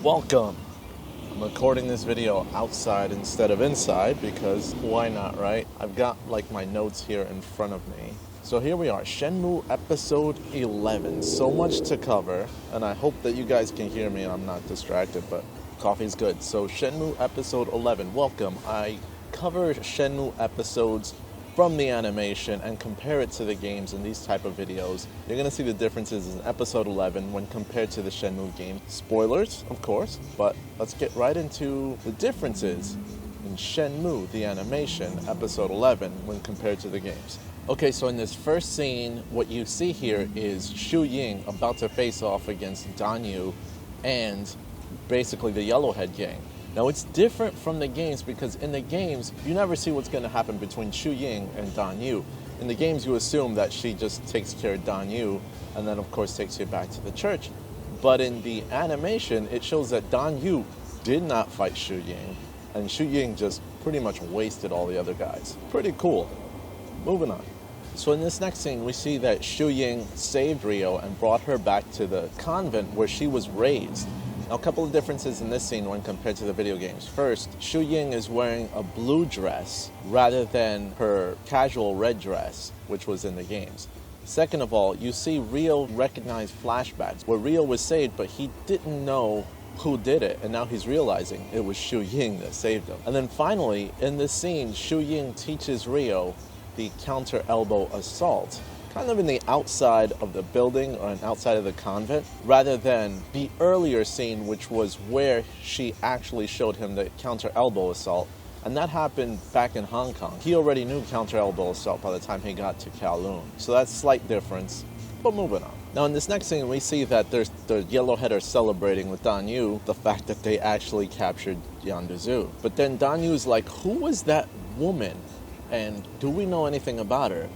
Welcome! I'm recording this video outside instead of inside because why not, right? I've got like my notes here in front of me. So here we are, Shenmue episode 11. So much to cover, and I hope that you guys can hear me and I'm not distracted, but coffee's good. So Shenmue episode 11, welcome. I cover Shenmue episodes from the animation and compare it to the games in these type of videos. You're going to see the differences in episode 11 when compared to the Shenmue game. Spoilers, of course, but let's get right into the differences in Shenmue the Animation episode 11 when compared to the games. Okay, so in this first scene, what you see here is Shu Ying about to face off against Dan Yu and basically the Yellowhead gang. Now, it's different from the games because in the games, you never see what's going to happen between Shu Ying and Dan Yu. In the games, you assume that she just takes care of Dan Yu and then, of course, takes you back to the church. But in the animation, it shows that Dan Yu did not fight Shu Ying, and Shu Ying just pretty much wasted all the other guys. Pretty cool. Moving on. So in this next scene, we see that Shu Ying saved Ryo and brought her back to the convent where she was raised. Now, a couple of differences in this scene when compared to the video games. First, Shu Ying is wearing a blue dress rather than her casual red dress, which was in the games. Second of all, you see Ryo recognize flashbacks where Ryo was saved, but he didn't know who did it, and now he's realizing it was Shu Ying that saved him. And then finally, in this scene, Shu Ying teaches Ryo the counter elbow assault, kind of in the outside of the building or outside of the convent, rather than the earlier scene, which was where she actually showed him the counter elbow assault, and that happened back in Hong Kong. He already knew counter elbow assault by the time he got to Kowloon, so that's a slight difference, but moving on. Now in this next scene, we see that the Yellowhead are celebrating with Dan Yu the fact that they actually captured Yanduzu. But then Dan Yu's like, who was that woman, and do we know anything about her?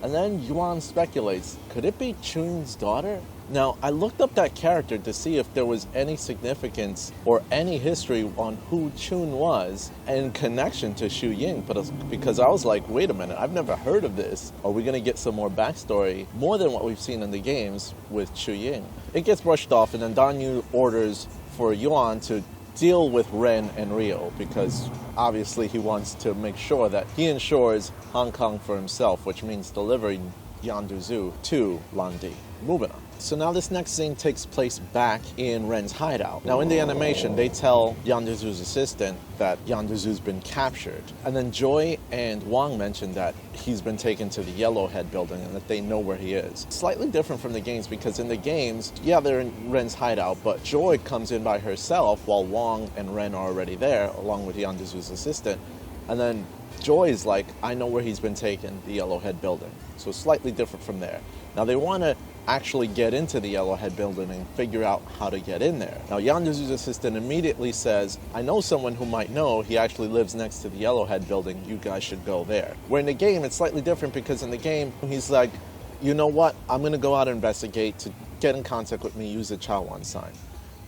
And then Yuan speculates, could it be Chun's daughter? Now, I looked up that character to see if there was any significance or any history on who Chun was in connection to Shu Ying, because I was like, wait a minute, I've never heard of this. Are we going to get some more backstory, more than what we've seen in the games with Shu Ying? It gets brushed off, and then Dan Yu orders for Yuan to deal with Ren and Ryo, because obviously he wants to make sure that he ensures Hong Kong for himself, which means delivering Yanduzu to Landi. Moving on. So now this next scene takes place back in Ren's hideout. Now in the animation, they tell Yanduzu's assistant that Yanduzu's been captured. And then Joy and Wang mention that he's been taken to the Yellowhead building and that they know where he is. Slightly different from the games because in the games, yeah, they're in Ren's hideout, but Joy comes in by herself while Wang and Ren are already there, along with Yanduzu's assistant. And then Joy is like, I know where he's been taken, the Yellowhead building. So slightly different from there. Now they want to actually get into the Yellowhead building and figure out how to get in there. Now Yanduzu's assistant immediately says, I know someone who might know. He actually lives next to the Yellowhead building. You guys should go there. Where in the game, it's slightly different because in the game, he's like, you know what? I'm going to go out and investigate. To get in contact with me, use the Chawan sign.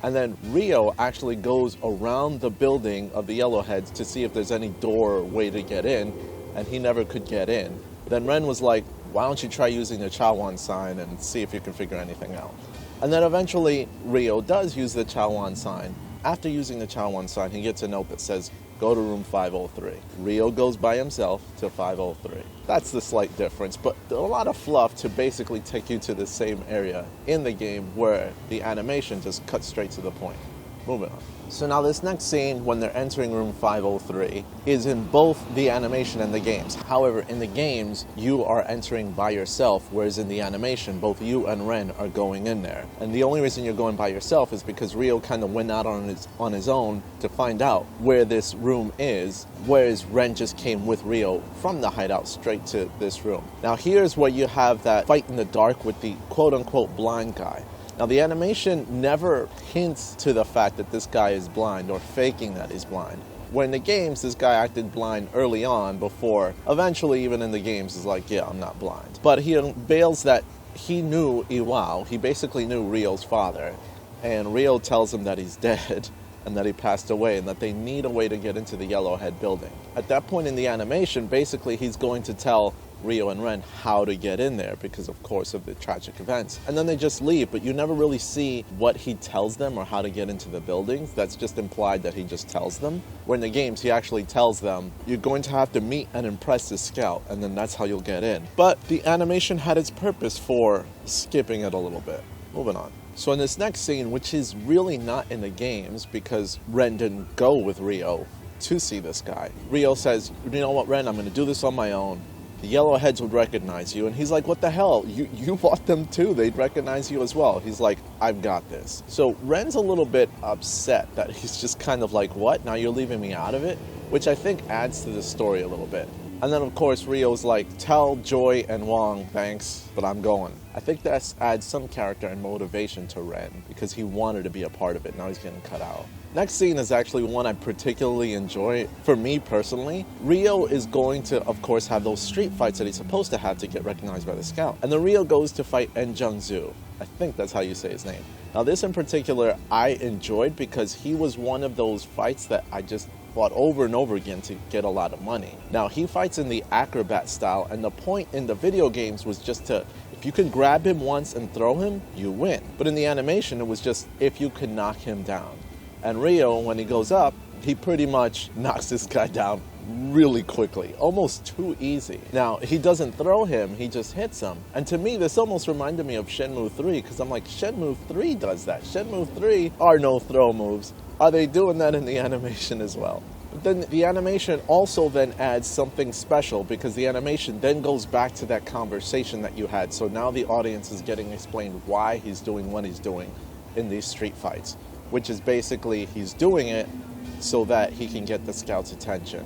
And then Ryo actually goes around the building of the Yellowheads to see if there's any door or way to get in, and he never could get in. Then Ren was like, why don't you try using the Chawan sign and see if you can figure anything out? And then eventually Ryo does use the Chawan sign. After using the Chawan sign, he gets a note that says, go to room 503. Ryo goes by himself to 503. That's the slight difference, but a lot of fluff to basically take you to the same area in the game where the animation just cuts straight to the point. Moving on. So now this next scene, when they're entering room 503, is in both the animation and the games. However, in the games, you are entering by yourself, whereas in the animation, both you and Ren are going in there. And the only reason you're going by yourself is because Ryo kind of went out on his own to find out where this room is, whereas Ren just came with Ryo from the hideout straight to this room. Now here's where you have that fight in the dark with the quote-unquote blind guy. Now, the animation never hints to the fact that this guy is blind or faking that he's blind. When in the games, this guy acted blind early on before, eventually, even in the games, is like, yeah, I'm not blind. But he unveils that he knew Iwao. He basically knew Ryo's father. And Ryo tells him that he's dead and that he passed away and that they need a way to get into the Yellowhead building. At that point in the animation, basically, he's going to tell Rio and Ren how to get in there because, of course, of the tragic events. And then they just leave, but you never really see what he tells them or how to get into the buildings. That's just implied that he just tells them. Where in the games, he actually tells them, you're going to have to meet and impress the scout, and then that's how you'll get in. But the animation had its purpose for skipping it a little bit. Moving on. So in this next scene, which is really not in the games because Ren didn't go with Rio to see this guy. Rio says, you know what, Ren, I'm going to do this on my own. The Yellowheads would recognize you. And he's like, what the hell? You fought them too. They'd recognize you as well. He's like, I've got this. So Ren's a little bit upset that he's just kind of like, what? Now you're leaving me out of it? Which I think adds to the story a little bit. And then, of course, Rio's like, tell Joy and Wong, thanks, but I'm going. I think that adds some character and motivation to Ren because he wanted to be a part of it. Now he's getting cut out. Next scene is actually one I particularly enjoy. For me personally, Rio is going to, of course, have those street fights that he's supposed to have to get recognized by the scout. And then Rio goes to fight En Jung-Zu. I think that's how you say his name. Now this in particular I enjoyed because he was one of those fights that I just fought over and over again to get a lot of money. Now he fights in the acrobat style, and the point in the video games was just to, if you could grab him once and throw him, you win. But in the animation it was just if you could knock him down. And Rio, when he goes up, he pretty much knocks this guy down really quickly, almost too easy. Now, he doesn't throw him, he just hits him. And to me, this almost reminded me of Shenmue 3, because I'm like, Shenmue 3 does that. Shenmue 3 are no throw moves. Are they doing that in the animation as well? But then the animation also then adds something special, because the animation then goes back to that conversation that you had. So now the audience is getting explained why he's doing what he's doing in these street fights, which is basically he's doing it so that he can get the scout's attention.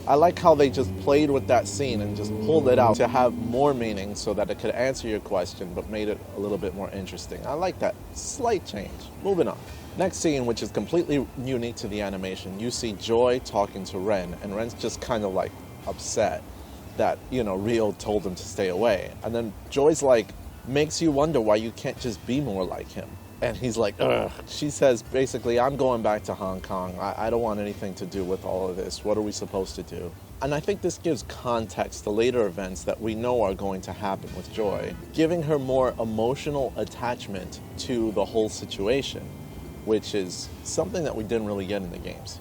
I like how they just played with that scene and just pulled it out to have more meaning so that it could answer your question, but made it a little bit more interesting. I like that slight change. Moving on. Next scene, which is completely unique to the animation, you see Joy talking to Ren, and Ren's just kind of like upset that, Rio told him to stay away. And then Joy's like, makes you wonder why you can't just be more like him. And he's like, ugh. She says, basically, I'm going back to Hong Kong. I don't want anything to do with all of this. What are we supposed to do? And I think this gives context to later events that we know are going to happen with Joy, giving her more emotional attachment to the whole situation, which is something that we didn't really get in the games.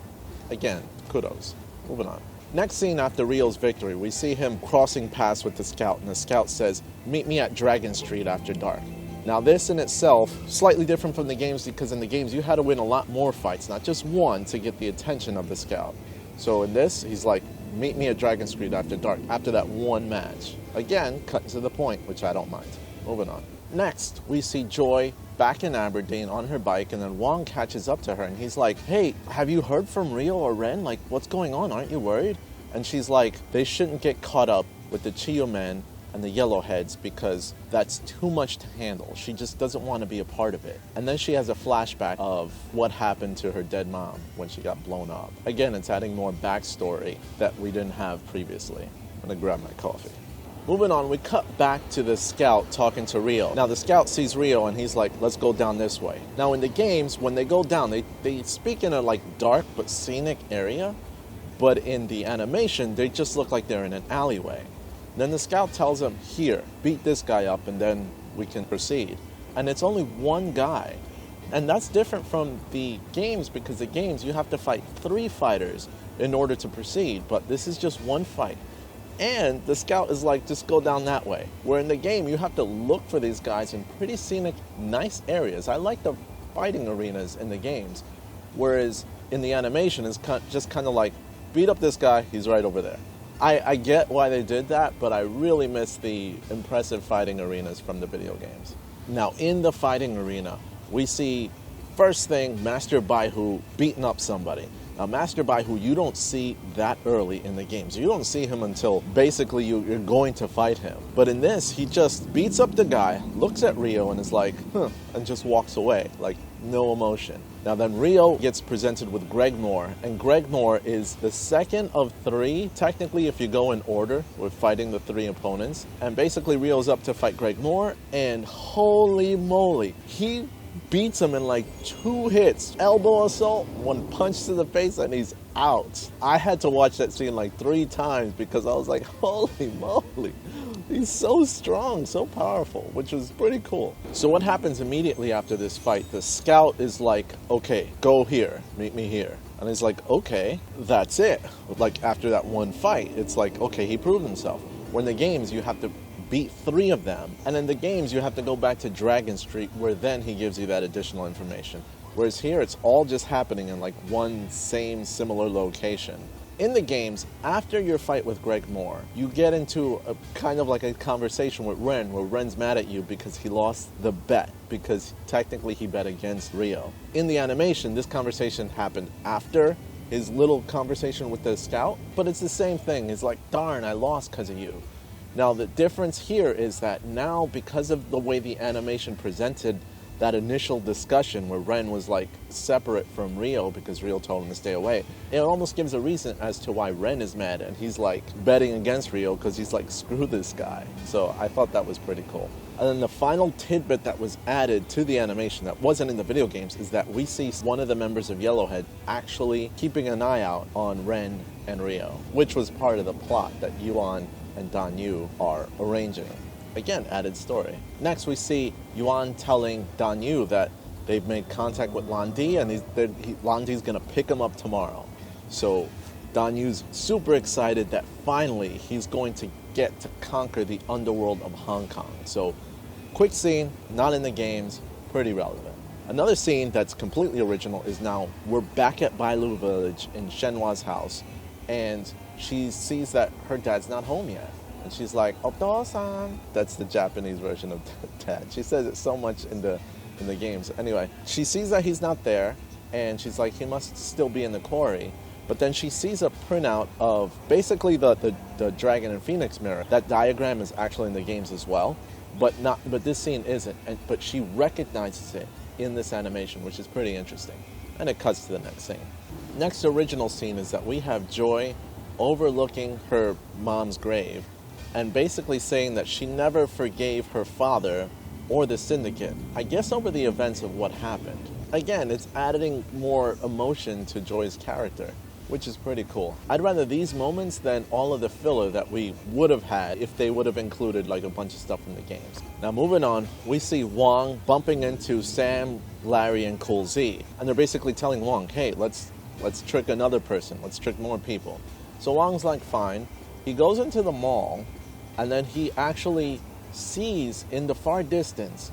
Again, kudos. Moving on. Next scene after Rio's victory, we see him crossing paths with the scout, and the scout says, meet me at Dragon Street after dark. Now this in itself, slightly different from the games, because in the games you had to win a lot more fights, not just one, to get the attention of the scout. So in this, he's like, meet me at Dragon Street after dark, after that one match. Again, cut to the point, which I don't mind. Moving on. Next, we see Joy back in Aberdeen on her bike, and then Wong catches up to her, and he's like, hey, have you heard from Rio or Ren? Like, what's going on? Aren't you worried? And she's like, they shouldn't get caught up with the Chiyo men and the Yellowheads because that's too much to handle. She just doesn't want to be a part of it. And then she has a flashback of what happened to her dead mom when she got blown up. Again, it's adding more backstory that we didn't have previously. I'm gonna grab my coffee. Moving on, we cut back to the scout talking to Rio. Now the scout sees Rio and he's like, let's go down this way. Now in the games, when they go down, they speak in a like dark but scenic area, but in the animation, they just look like they're in an alleyway. Then the scout tells him, here, beat this guy up and then we can proceed. And it's only one guy. And that's different from the games, because the games you have to fight 3 fighters in order to proceed, but this is just one fight. And the scout is like, just go down that way. Where in the game, you have to look for these guys in pretty scenic, nice areas. I like the fighting arenas in the games. Whereas in the animation, it's just kind of like, beat up this guy, he's right over there. I get why they did that, but I really miss the impressive fighting arenas from the video games. Now, in the fighting arena, we see, first thing, Master Baihu beating up somebody. Now, Master Baihu, you don't see that early in the games. You don't see him until basically you're going to fight him. But in this, he just beats up the guy, looks at Rio, and is like, huh, and just walks away, like no emotion. Now then Rio gets presented with Greg Moore, and Greg Moore is the second of 3, technically if you go in order, with fighting the 3 opponents. And basically Rio's up to fight Greg Moore, and holy moly, he beats him in like 2 hits. Elbow assault, 1 punch to the face, and he's out. I had to watch that scene like 3 times because I was like, holy moly, He's so strong, so powerful, which is pretty cool. So what happens immediately after this fight? The scout is like, okay, go here, meet me here. And he's like, okay, that's it. Like after that one fight, it's like, okay, he proved himself. When the games, you have to beat 3 of them. And in the games, you have to go back to Dragon Street, where then he gives you that additional information. Whereas here, it's all just happening in like one same similar location. In the games, after your fight with Greg Moore, you get into a kind of like a conversation with Ren, where Ren's mad at you because he lost the bet, because technically he bet against Ryo. In the animation, this conversation happened after his little conversation with the scout, but it's the same thing. He's like, darn, I lost because of you. Now, the difference here is that now, because of the way the animation presented that initial discussion where Ren was like separate from Ryo because Ryo told him to stay away, it almost gives a reason as to why Ren is mad, and he's like betting against Ryo because he's like, screw this guy. So I thought that was pretty cool. And then the final tidbit that was added to the animation that wasn't in the video games is that we see one of the members of Yellowhead actually keeping an eye out on Ren and Ryo, which was part of the plot that Yuan and Dan Yu are arranging. Again, added story. Next, we see Yuan telling Dan Yu that they've made contact with Lan Di, and Lan Di's going to pick him up tomorrow. So Dan Yu's super excited that finally he's going to get to conquer the underworld of Hong Kong. So, quick scene, not in the games, pretty relevant. Another scene that's completely original is now we're back at Bailu Village in Shenhua's house, and she sees that her dad's not home yet. And she's like, Oto-san. That's the Japanese version of dad. She says it so much in the games. Anyway, she sees that he's not there, and she's like, he must still be in the quarry. But then she sees a printout of basically the Dragon and Phoenix mirror. That diagram is actually in the games as well, but this scene isn't. But she recognizes it in this animation, which is pretty interesting. And it cuts to the next scene. Next original scene is that we have Joy overlooking her mom's grave, and basically saying that she never forgave her father or the syndicate, I guess over the events of what happened. Again, it's adding more emotion to Joy's character, which is pretty cool. I'd rather these moments than all of the filler that we would have had if they would have included like a bunch of stuff from the games. Now moving on, we see Wong bumping into Sam, Larry, and Cool Z, and they're basically telling Wong, hey, let's trick another person, let's trick more people. So Wong's like, fine. He goes into the mall, and then he actually sees in the far distance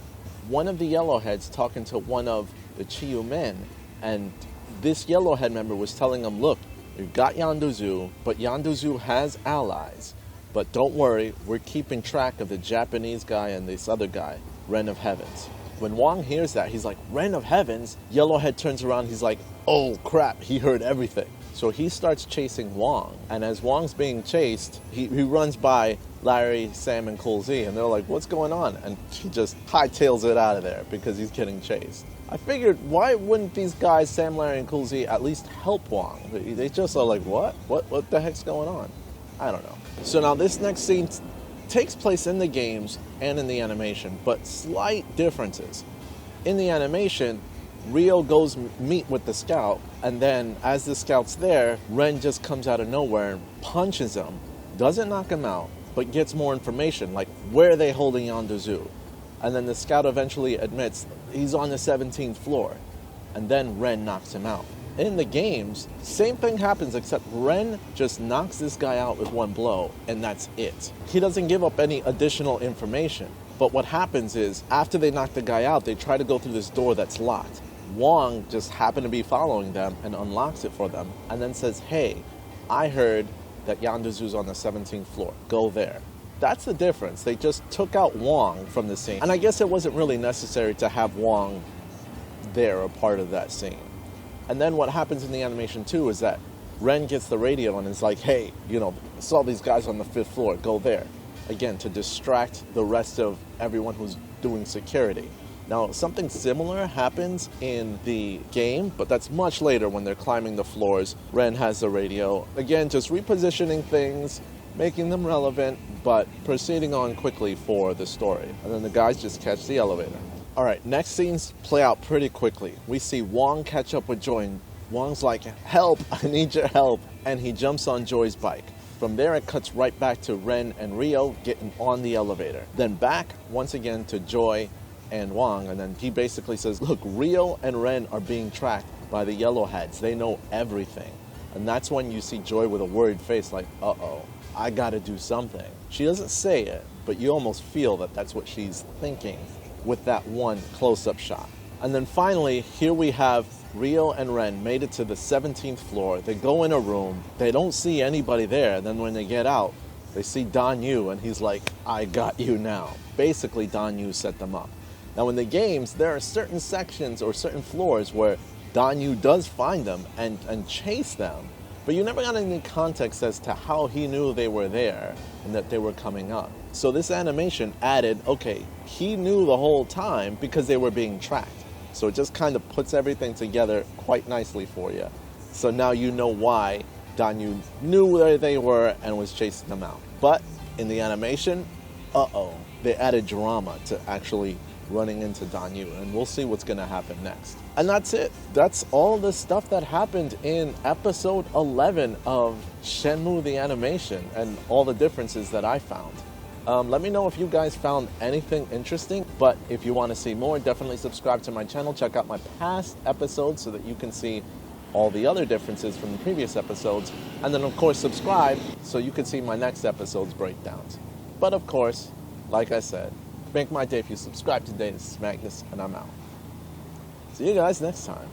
one of the Yellowheads talking to one of the Chiyu men. And this Yellowhead member was telling him, look, you've got Yanduzu, but Yanduzu has allies. But don't worry, we're keeping track of the Japanese guy and this other guy, Ren of Heavens. When Wong hears that, he's like, Ren of Heavens? Yellowhead turns around, he's like, oh crap, he heard everything. So he starts chasing Wong, and as Wong's being chased, he runs by Larry, Sam, and Cool Z, and they're like, what's going on? And he just hightails it out of there because he's getting chased. I figured, why wouldn't these guys, Sam, Larry, and Cool Z, at least help Wong? They just are like, what? What the heck's going on? I don't know. So now this next scene takes place in the games and in the animation, but slight differences. In the animation, Ryo goes meet with the scout, and then as the scout's there, Ren just comes out of nowhere and punches him, doesn't knock him out, but gets more information, like where are they holding Yanduzu? And then the scout eventually admits he's on the 17th floor, and then Ren knocks him out. In the games, same thing happens, except Ren just knocks this guy out with one blow, and that's it. He doesn't give up any additional information. But what happens is, after they knock the guy out, they try to go through this door that's locked. Wong just happened to be following them and unlocks it for them, and then says, hey, I heard that Yanduzu's on the 17th floor. Go there. That's the difference. They just took out Wong from the scene. And I guess it wasn't really necessary to have Wong there, a part of that scene. And then what happens in the animation too is that Ren gets the radio and is like, hey, I saw these guys on the 5th floor, go there. Again, to distract the rest of everyone who's doing security. Now, something similar happens in the game, but that's much later when they're climbing the floors. Ren has the radio. Again, just repositioning things, making them relevant, but proceeding on quickly for the story. And then the guys just catch the elevator. All right, next scenes play out pretty quickly. We see Wong catch up with Joy, and Wong's like, help, I need your help. And he jumps on Joy's bike. From there, it cuts right back to Ren and Rio getting on the elevator. Then back, once again, to Joy and Wang, and then he basically says, look, Rio and Ren are being tracked by the Yellowheads. They know everything. And that's when you see Joy with a worried face like, uh-oh, I gotta do something. She doesn't say it, but you almost feel that that's what she's thinking with that one close-up shot. And then finally, here we have Rio and Ren made it to the 17th floor. They go in a room. They don't see anybody there. Then when they get out, they see Dan Yu, and he's like, I got you now. Basically, Dan Yu set them up. Now, in the games, there are certain sections or certain floors where Dan Yu does find them and chase them, but you never got any context as to how he knew they were there and that they were coming up. So this animation added, okay, he knew the whole time because they were being tracked. So it just kind of puts everything together quite nicely for you. So now you know why Dan Yu knew where they were and was chasing them out. But in the animation, they added drama to actually running into Dan Yu, and we'll see what's going to happen next. And that's it. That's all the stuff that happened in episode 11 of Shenmue the Animation and all the differences that I found. Let me know if you guys found anything interesting, but if you want to see more, definitely subscribe to my channel. Check out my past episodes so that you can see all the other differences from the previous episodes. And then, of course, subscribe so you can see my next episode's breakdowns. But, of course, like I said, make my day if you subscribe today. This is Magnus, and I'm out. See you guys next time.